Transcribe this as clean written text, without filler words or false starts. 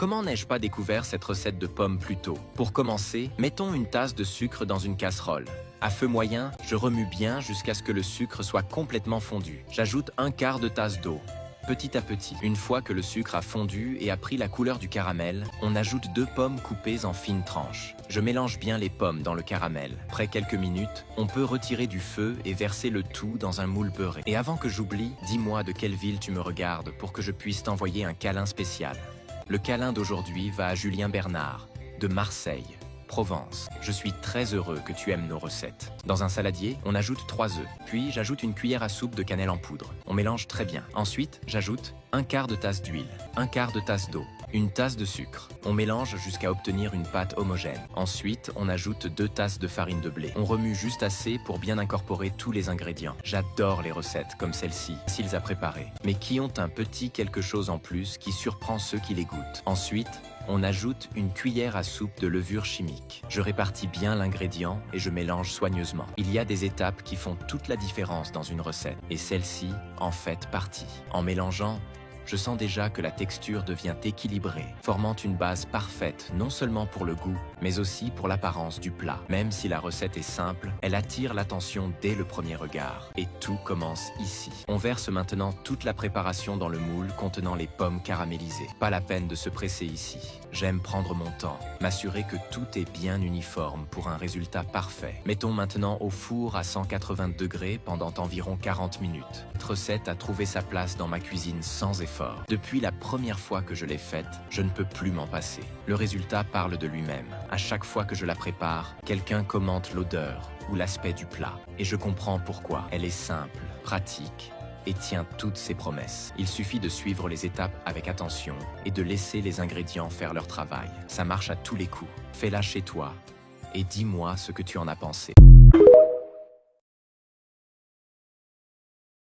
Comment n'ai-je pas découvert cette recette de pommes plus tôt? Pour commencer, mettons une tasse de sucre dans une casserole. À feu moyen, je remue bien jusqu'à ce que le sucre soit complètement fondu. J'ajoute un quart de tasse d'eau. Petit à petit, une fois que le sucre a fondu et a pris la couleur du caramel, on ajoute 2 pommes coupées en fines tranches. Je mélange bien les pommes dans le caramel. Après quelques minutes, on peut retirer du feu et verser le tout dans un moule beurré. Et avant que j'oublie, dis-moi de quelle ville tu me regardes pour que je puisse t'envoyer un câlin spécial. Le câlin d'aujourd'hui va à Julien Bernard, de Marseille, Provence. Je suis très heureux que tu aimes nos recettes. Dans un saladier, on ajoute 3 œufs, puis j'ajoute une cuillère à soupe de cannelle en poudre. On mélange très bien. Ensuite, j'ajoute un quart de tasse d'huile, un quart de tasse d'eau, une tasse de sucre. On mélange jusqu'à obtenir une pâte homogène. Ensuite, on ajoute 2 tasses de farine de blé. On remue juste assez pour bien incorporer tous les ingrédients. J'adore les recettes comme celle-ci, faciles à préparer, mais qui ont un petit quelque chose en plus qui surprend ceux qui les goûtent. Ensuite, on ajoute une cuillère à soupe de levure chimique. Je répartis bien l'ingrédient et je mélange soigneusement. Il y a des étapes qui font toute la différence dans une recette, et celle-ci en fait partie. En mélangeant, je sens déjà que la texture devient équilibrée, formant une base parfaite non seulement pour le goût, mais aussi pour l'apparence du plat. Même si la recette est simple, elle attire l'attention dès le premier regard. Et tout commence ici. On verse maintenant toute la préparation dans le moule contenant les pommes caramélisées. Pas la peine de se presser ici. J'aime prendre mon temps, m'assurer que tout est bien uniforme pour un résultat parfait. Mettons maintenant au four à 180 degrés pendant environ 40 minutes. Cette recette a trouvé sa place dans ma cuisine sans effort. Depuis la première fois que je l'ai faite, je ne peux plus m'en passer. Le résultat parle de lui-même. À chaque fois que je la prépare, quelqu'un commente l'odeur ou l'aspect du plat. Et je comprends pourquoi. Elle est simple, pratique et tient toutes ses promesses. Il suffit de suivre les étapes avec attention et de laisser les ingrédients faire leur travail. Ça marche à tous les coups. Fais-la chez toi et dis-moi ce que tu en as pensé.